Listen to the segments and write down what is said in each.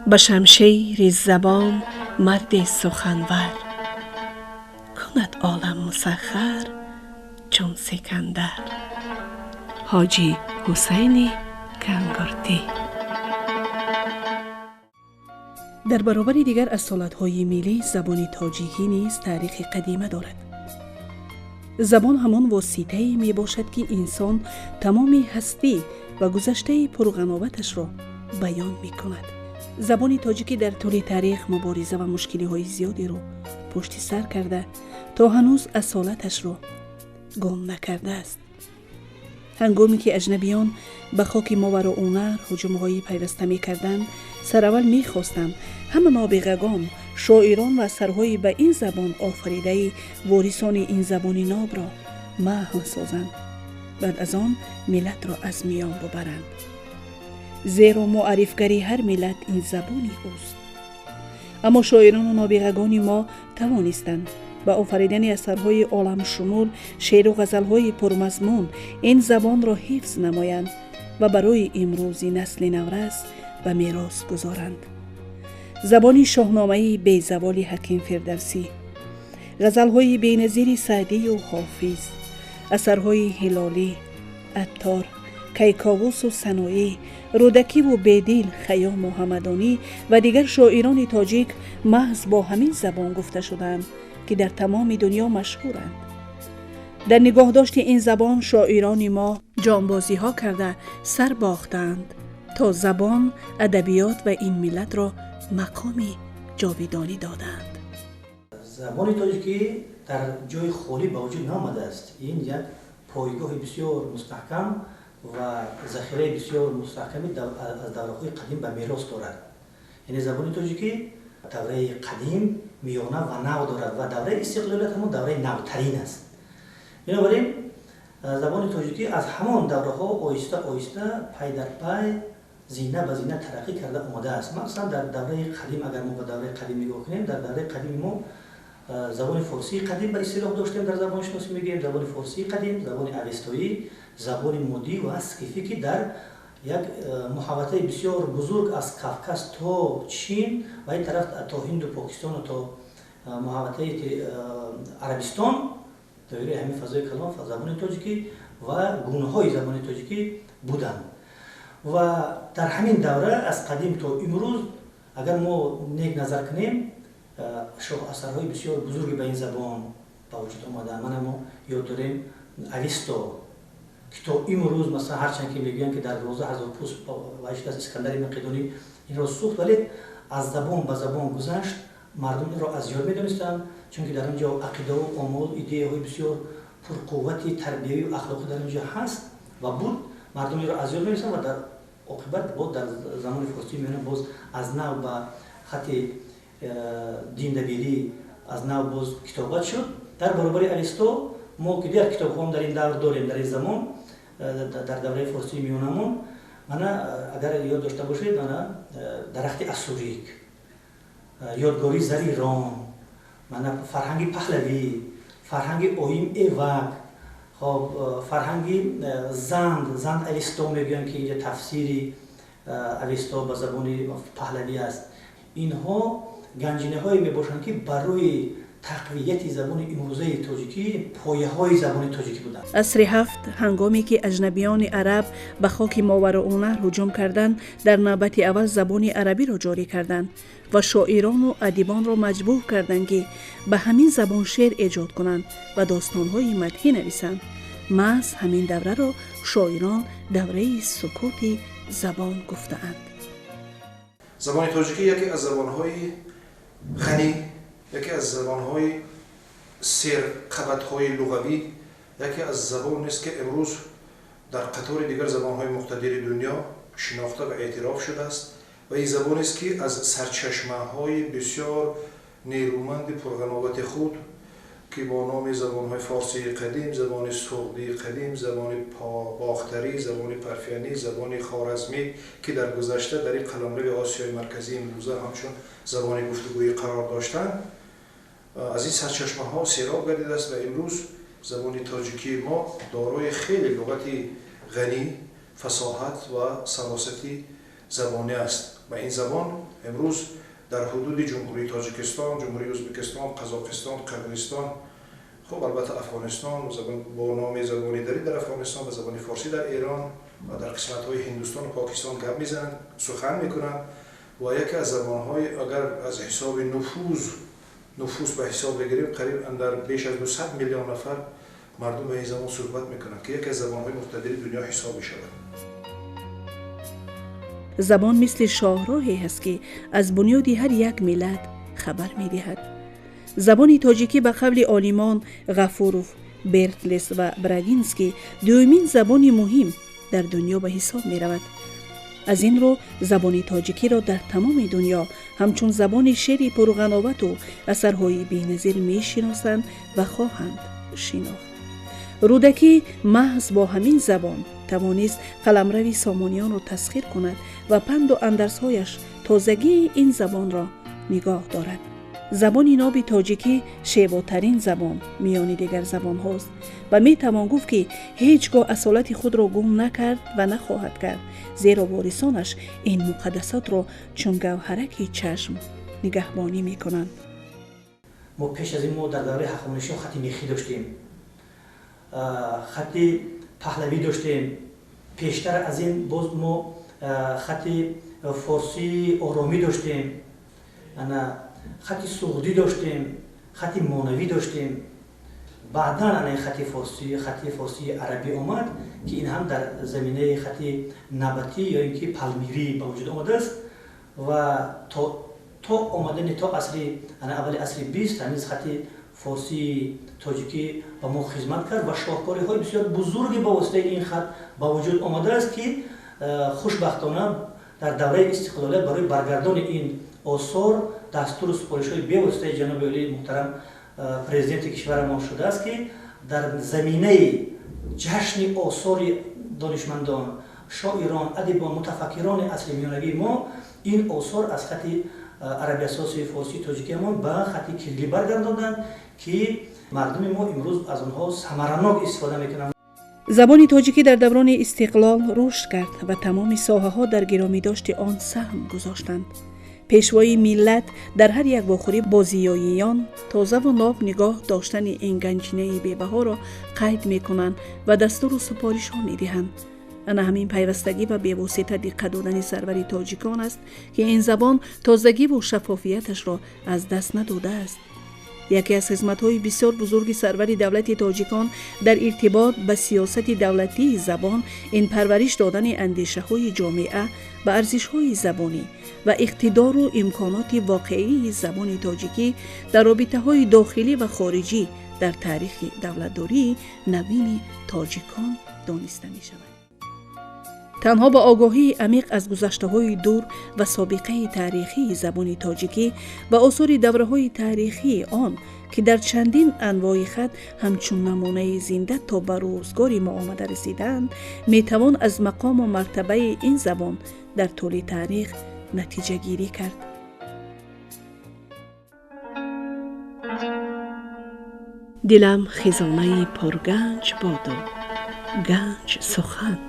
به شمشیر زبان مرد سخنور، کند عالم مسخر چون سکندر. حاجی حسین کنگرتی. در برابر دیگر اصالت‌های ملی، زبان تاجیکی نیز تاریخ قدیمه دارد. زبان همان واسطه‌ای می باشد که انسان تمام هستی و گذشته پرغناوتش را بیان می کند. زبان تاجیکی در طول تاریخ مبارزه و مشکل‌های زیادی را پشت سر کرده تا هنوز اصالتش را گم نکرده است. هنگامی که اجنبیان به خاک ماوراءالنهر هجوم‌های پیوسته می‌کردند، سراول می‌خواستند همه نابغگان، شاعران و اثرهای به این زبان آفریده وارثان این زبان ناب را محو سازند، بعد از آن ملت را از میان ببرند. زیرا معرفگری هر ملت این زبانی اوست. اما شاعران و نابغگان ما توانستند با آفریدن اثرهای عالم شمول، شعر و غزلهای پرمضمون این زبان را حفظ نمایند و برای امروزی نسل نورس به میراث گذارند. زبان شاهنامه بی‌زوال حکیم فردوسی، غزلهای بی‌نظیر سعدی و حافظ، اثرهای هلالی، عطار، کیکاووس و سنایی، رودکی و بیدل، خیام و همدانی و دیگر شاعران تاجیک محض با همین زبان گفته شدند که در تمام دنیا مشهورند. در نگاهداشت این زبان شاعران ما جانبازی ها کرده سر باختند تا زبان، ادبیات و این ملت را مقامی جاویدانی دادند. زبان تاجیکی در جای خالی به وجود نآمده است. این یک پایگاه بسیار مستحکم و ذخیره بسیار مستحکمی از دوره‌های قدیم به میراث دارد. یعنی زبان تاجیکی دوره قدیم، میانه و نو دارد و دوره استقلالیت هم دوره نوترین است. بنابراین زبان تاجیکی از همان دوره‌ها آهسته آهسته پی در پی، زینه به زینه ترقی کرده آمده است. مثلا در دوره قدیم اگر ما به دوره قدیم نگاه کنیم، در دوره قدیم ما زبان فارسی قدیم به اصطلاح داشتیم، در زبان شناسی میگیم زبان فارسی قدیم، زبان اوستایی، زبان مادی و اسکیفی که در یک محوطه بسیار بزرگ از کافکاس تا چین و این طرف تا هند و پاکستان و تا محوطه عربستان دایره همین فضای کلان زبان تاجیکی و گونه‌های زبان تاجیکی بودند. و در همین دوره از قدیم تا امروز اگر ما نیک نظر کنیم، اثرهای بسیار بزرگی به این زبان به وجود آمده. ما یاد داریم اوستا که تا امروز مثلا هرچند که میگن که در 12000 پوست وحشت از اسکندر مقدونی این را سوخت، ولی از زبان به زبان گذشت، مردم را از یاد میدونستند، چون که در اونجا عقیده و آمال، ایده های بسیار پرقوتی تربیوی و اخلاقی در اونجا هست و بود، مردم را از یاد میدونستند و در عاقبت بود در زمان فارسی میونه باز از نو به خط دیندبیری از نو باز کتابت شد. در برابر اوستا ما که دیگر کتابخوان در این دور داریم، در این زمان در دوره فارسی میونمون، اگر یاد داشته باشید، درخت اسوریک، یادگاری زری رام، فرهنگ پهلوی، فرهنگ اویم ایوک، خب فرهنگ زند اوستا میگن که اینجا تفسیری اوستا به زبان پهلوی است. اینها گنجینه هایی می باشند که برای تقویت زبان امروزه تاجیکی پایه های زبان تاجیکی بودند. عصر هفت، هنگامی که اجنبیان عرب به خاک ماوراءالنهر هجوم کردند، در نوبت اول زبان عربی را جاری کردند و شاعران و ادیبان را مجبور کردند که به همین زبان شعر ایجاد کنند و داستان‌های مدحی نویسند. محض همین دوره را شاعران دوره سکوت زبان گفتند. زبان تاجیکی یکی از زبان‌های غنی، یکی از زبان‌های سرقبط‌های لغوی، یکی از زبان است که امروز در قطار دیگر زبان‌های مقتدر دنیا شناخته و اعتراف شده است و این زبان است که از سرچشمه‌های بسیار نیرومند پرغناوت خود که با نام زبان‌های فارسی قدیم، زبان سغدی قدیم، زبان باختری، زبان پرفیانی، زبان خوارزمی که در گذشته در این قلمرو آسیای مرکزی امروزه همچون زبان گفتگویی قرار داشتند، از این سرچشمه‌ها سیراب گردیده است و امروز زبان تاجیکی ما دارای خیلی لغت غنی، فصاحت و سلاستی زبانی است. و این زبان امروز در حدود جمهوری تاجیکستان، جمهوری ازبکستان، قزاقستان، قرقیزستان، خب البته افغانستان و زبان با نام زبانی دری در افغانستان و زبان فارسی در ایران و در قسمت‌های هندوستان و پاکستان گپ میزنند، سخن میکنند و یکی از زبان‌های اگر از حساب نفوس به حساب بگیریم قریب اندر بیش از 200 میلیون نفر مردم به این زبان صحبت میکنند که یکی از زبان‌های مقتدر دنیا حساب میشود. زبان مثل شاهراهی است که از بنیاد هر یک ملت خبر می‌دهد. زبان تاجیکی به قول عالمان غفوروف، برتلس و براگینسکی دومین زبان مهم در دنیا به حساب می‌رود. از این رو زبان تاجیکی را در تمام دنیا همچون زبان شعر پرغناوت و اثرهای بی‌نظیر می‌شناسند و خواهند شناخت. رودکی محض با همین زبان توانست قلمرو سامانیان را تسخیر کند و پند و اندرس‌هایش تازگی این زبان را نگاه دارد. زبان ناب تاجیکی شیواترین زبان میان دیگر زبان هاست و می توان گفت که هیچگاه اصالت خود را گم نکرد و نخواهد کرد، زیرا وارثانش این مقدسات را چون گوهرکی چشم نگهبانی می کنند. ما پیش از این ما در دوره هخامنشی خط میخی داشتیم، خط پهلوی داشتیم، پیشتر از این باز ما خط فارسی آرامی داشتیم، خط سغدی داشتیم، خط مانوی داشتیم. بعداً خط فارسی عربی آمد که این هم در زمینه خط نبطی یا اینکه پالمیری به وجود آمده است و تا آمدن تا اول عصر 20 هنوز خط فارسی تاجیکی به ما خدمت کرد و شاهکاری های بسیار بزرگی با واسطه این خط به وجود آمده است که خوشبختانه در دوره استقلالیت برای برگردان این آثار دستور سپارش‌های به واسطه جناب عالی محترم پرزیدنت کشور ما شده است که در زمینه جشن آثار دانشمندان، شاعران، ادیبان، متفکران عصر میانوی ما این آثار از خط عربی اساسی فارسی تاجیکی ما به خط کلیدی برگرداندند که مردم ما امروز از آنها ثمرناک استفاده میکنند. زبان تاجیکی در دوران استقلال رشد کرد و تمام ساحه‌ها در گرامی‌داشت آن سهم گذاشتند. پیشوای ملت در هر یک واخوری با زیاییان تازه و ناب نگاه داشتن این گنجینه بی‌بها را قید می‌کنند و دستور و سپارش ها می‌دهند. انا همین پیوستگی و بی‌واسطه دقت دادن سرور تاجیکان است که این زبان تازگی و شفافیتش را از دست نداده است. یکی از خدمت‌های بسیار بزرگ سرور دولت تاجیکان در ارتباط به سیاست دولتی زبان این پرورش دادن اندیشه‌های جامعه به ارزش‌های زبانی و اقتدار و امکانات واقعی زبان تاجیکی در رابطه‌های داخلی و خارجی در تاریخ دولتداری نوین تاجیکان دانسته می‌شود. تنها با آگاهی عمیق از گذشته‌های دور و سابقه تاریخی زبان تاجیکی و آثار دوره‌های تاریخی آن که در چندین انواع خط همچون نمونه زنده تا به روزگار ما آمده رسیدند، میتوان از مقام و مرتبه این زبان در طول تاریخ نتیجه گیری کرد. دلم خزانه پرگنج باد و گنج سخن،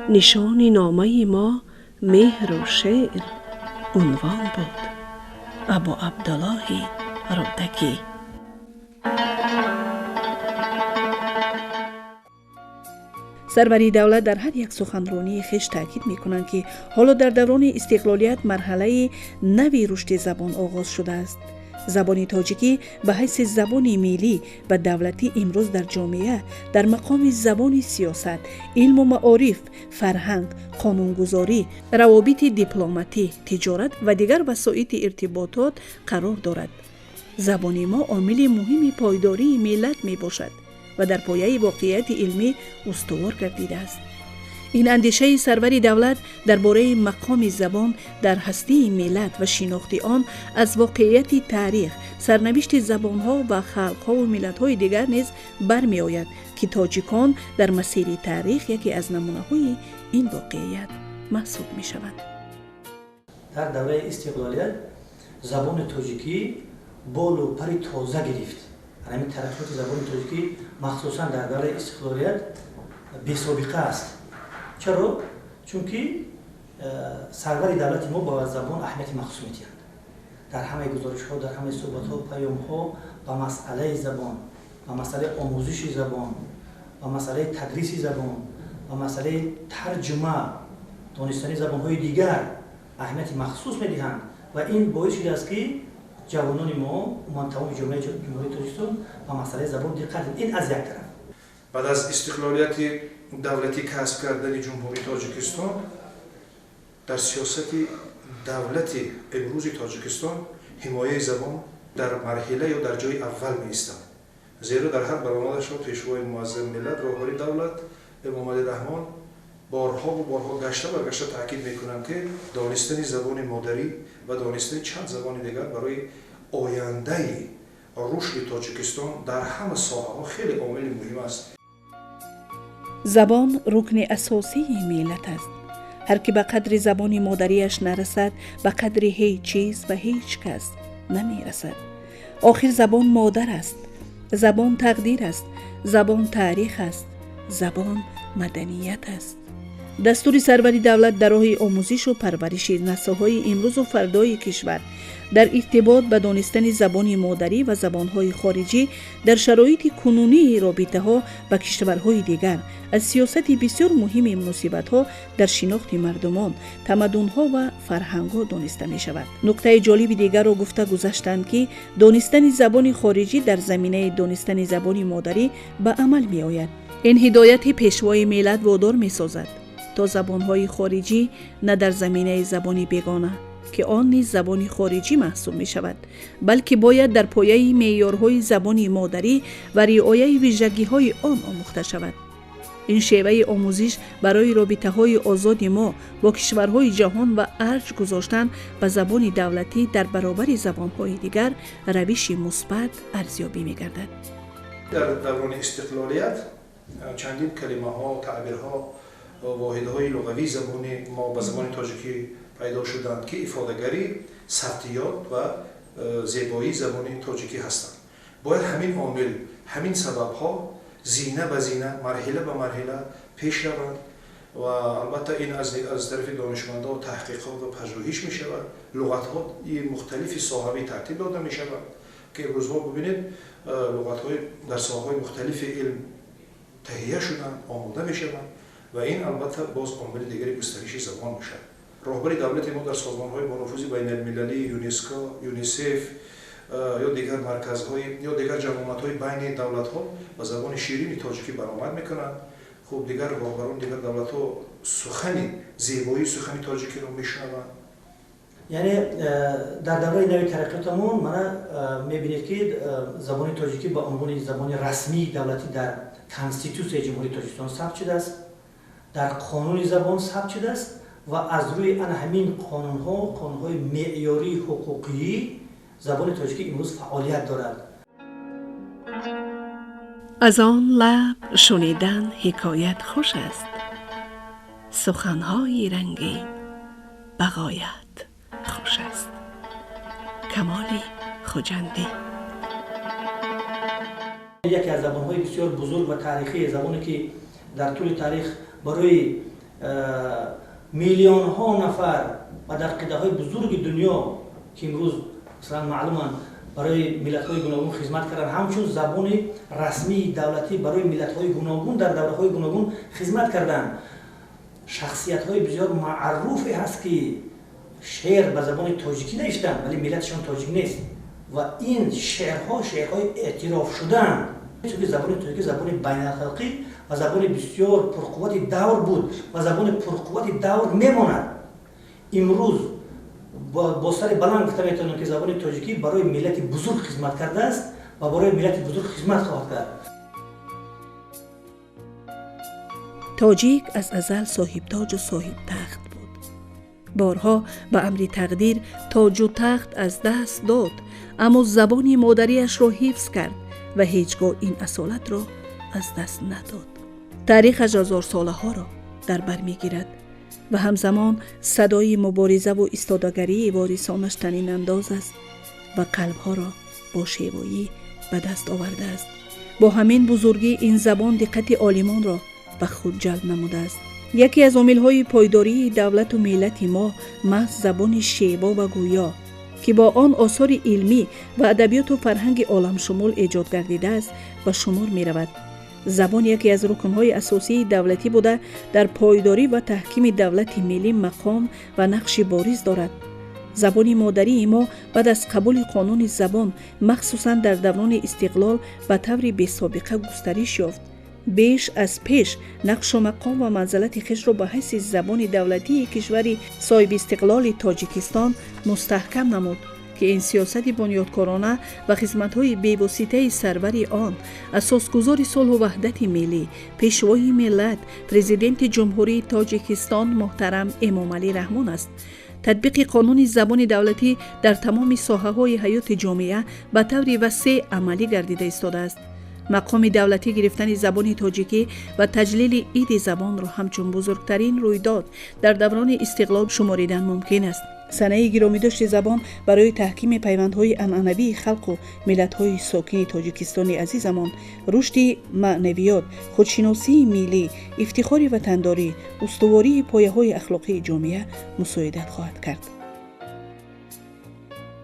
نشان نامه ما مهر و شعر عنوان بود. ابو عبدالله رودکی. سروری دولت در هر یک سخنرانی خویش تاکید می‌کنند که حالا در دوران استقلالیت مرحله نوی رشد زبان آغاز شده است. زبان تاجیکی به حیث زبان ملی و دولتی امروز در جامعه در مقام زبان سیاست، علم و معارف، فرهنگ، قانونگذاری، روابط دیپلماتی، تجارت و دیگر وسایل ارتباطات قرار دارد. زبان ما عامل مهم پایداری ملت می باشد و در پایه واقعیت علمی استوار گردیده است. این اندیشه سرور دولت درباره مقام زبان در هسته ملت و شناخت آن از واقعیت تاریخ، سرنوشت زبانها و خلقها و ملت‌های دیگر نیز برمی آید که تاجیکان در مسیر تاریخ یکی از نمونه‌های این واقعیت محسوب می شود. در دوره استقلالیت زبان تاجیکی بال و پر تازه گرفت. همین ترقیات زبان تاجیکی مخصوصا در دوره استقلالیت بی سابقه است. چرا؟ چون که سرور دولت ما با زبان اهمیت مخصوص می‌دهند. در همه گزارش‌ها، در همه صحبت‌ها، پیام‌ها با مسئله زبان، با مسئله آموزش زبان، با مسئله تدریس زبان، با مسئله ترجمه، دانستن زبان‌های دیگر اهمیت مخصوص می‌دهند و این باعث شده است که جوانان ما و تمام جامعه جمهوری تاجیکستان با مسئله زبان دقت. این از یک طرف. بعد از استقلالیت دولتی کسب کردن جمهوری تاجیکستان در سیاست دولتی امروز تاجیکستان حمایه زبان در مرحله یا در جای اول می‌ایستد. زیرا در هر برآمدش پیشوای معظم ملت راهبر دولت امام علی رحمان بارها و بارها گشته تاکید میکنند که دانستن زبان مادری و دانستن چند زبان دیگر برای آینده رشد تاجیکستان در همه ساحه‌ها خیلی عامل مهم است. زبان رکن اساسی ملت است. هر که به قدر زبان مادریش نرسد به قدر هیچ چیز و هیچ کس نمی رسد. آخر زبان مادر است. زبان تقدیر است. زبان تاریخ است. زبان مدنیت است. دستور سروری دولت در راه آموزش و پرورش نسل‌های امروز و فردای کشور در ارتباط به دانستن زبان مادری و زبان‌های خارجی در شرایط کنونی رابطه‌ها با کشورهای دیگر از سیاست بسیار مهم مناسبت‌ها در شناخت مردمان، تمدن‌ها و فرهنگ‌ها دانسته می‌شود. نکته جالب دیگر را گفته گذاشتند که دانستن زبان خارجی در زمینه دانستن زبان مادری به عمل می‌آید. این هدایت پیشوای ملت وادار می‌سازد تا زبان‌های خارجی نه در زمینه زبان بیگانه که آن نیز زبان خارجی محسوب می شود، بلکه باید در پایه معیارهای زبان مادری و رعایت ویژگی‌های آن آموخته شود. این شیوه آموزش برای رابطه‌های آزاد ما با کشورهای جهان و ارج گذاشتن به زبان دولتی در برابر زبان‌های دیگر روش مثبت ارزیابی می‌گردد. در دوران استقلالیت چندین کلمه‌ها، تعبیرها، واحدهای لغوی زبان ما به زبان تاجیکی پیدا شدند که افاده‌گری، ثبتیات و زیبایی زبان تاجیکی هستند. باید همین عامل، همین سبب‌ها زینه به زینه، مرحله به مرحله پیش روند و البته این از طرف دانشمندان و تحقیقات و پژوهش می شود. لغت‌های مختلف ساحوی ترتیب داده می شود که روزها ببینید لغت‌های در ساحه‌های مختلف علم تهیه شدند، آماده می شوند و این البته باز عامل دیگری گسترش زبان می شود. راهبر دولت ما در سازمان‌های با نفوذ بین‌المللی، یونسکو، یونیسف یا دیگر مرکزهای یا دیگر جماعت‌های بین دولت‌ها با زبان شیرین تاجیکی برآمد می‌کنند. خب دیگر راهبران دیگر دولت‌ها سخن زیبایی سخن تاجیکی رو می‌شنوند. یعنی در دوره نوی ترقیاتمون من می‌بینید که زبان تاجیکی با عنوان زبان رسمی دولتی در کانستیتوسیون جمهوری تاجیکستان ثبت شده است، در قانون زبان ثبت شده است و از روی آن همین قانون‌های معیاری حقوقی زبان تاجیکی امروز فعالیت دارد. از آن لب شنیدن حکایت خوش است، سخن‌های رنگین بغایت خوش است. کمالی خجندی. یکی از زبان‌های بسیار بزرگ و تاریخی، زبانی که در طول تاریخ برای میلیون ها نفر و در قطعه‌های بزرگ دنیا که امروز مثلا معلوماً برای ملت‌های گوناگون خدمت کردن، همچون زبان رسمی دولتی برای ملت‌های گوناگون در دوره‌های گوناگون خدمت کردن. شخصیت‌های بسیار معروفی هست که شعر به زبان تاجیکی نوشتن ولی ملتشان تاجیک نیست و این شعرهای اعتراف شدن. چون زبان تاجیکی زبان بین‌الخلقی و زبان بسیار پرقوت دور بود و زبان پرقوت دور میماند. امروز با سر بلند گفته میتونم که زبان تاجیکی برای ملت بزرگ خدمت کرده است و برای ملت بزرگ خدمت خواهد کرد. تاجیک از ازل صاحب تاج و صاحب تخت بود. بارها به امر تقدیر تاج و تخت از دست داد، اما زبان مادریش را حفظ کرد و هیچگاه این اصالت را از دست نداد. تاریخ 1000 ساله ها را در بر میگیرد و همزمان صدای مبارزه و ایستادگری وارثانش طنین انداز است و قلبها را با شیوایی به دست آورده است. با همین بزرگی این زبان دقت عالمان را به خود جلب نموده است. яке аз омилҳои пойдории давлату миллати мо маҳз забони шеъбо ва гӯё ки бо он осори илмӣ ва адабиёту фарҳанги оламшумул эҷод гардидааст ба шумор меравад. забон яке аз рукнҳои асосии давлатӣ буда дар пойдорӣ ва таҳкими давлати миллӣ мақом ва нақши бориз дорад. забони модарии мо баъд аз қабули қонуни забон махсусан дар даврони истиқлол ба таври бесобиқа густариш ёфт. беш аз пеш нақшу мақом ва манзилати хишро ба ҳайси забони давлатии кишвари соҳиби истиқлоли тоҷикистон мустаҳкам намуд ки ин сиёсати бунёдкорона ва хизматҳои бевоситаи сарвари он асосгузори сулҳу ваҳдати миллӣ, пешвои миллат, президенти ҷумҳурии тоҷикистон муҳтарам эмомалӣ раҳмон аст. татбиқи қонуни забони давлатӣ дар тамоми соҳаҳои ҳаёти ҷомеа ба таври васеъ амалӣ гардида истодааст. мақоми давлатӣ гирифтани забони тоҷикӣ ва таҷлили иди забонро ҳамчун бузургтарин рӯйдод дар даврони истиқлол шуморидан мумкин аст. санаи гиромидошти забон барои таҳкими пайвандҳои анъанавии халқу миллатҳои сокини тоҷикистони азизамон, рушди маънавиёт, худшиносии миллӣ, ифтихори ватандорӣ, устувории пояҳои ахлоқии ҷомеа мусоидат хоҳад кард.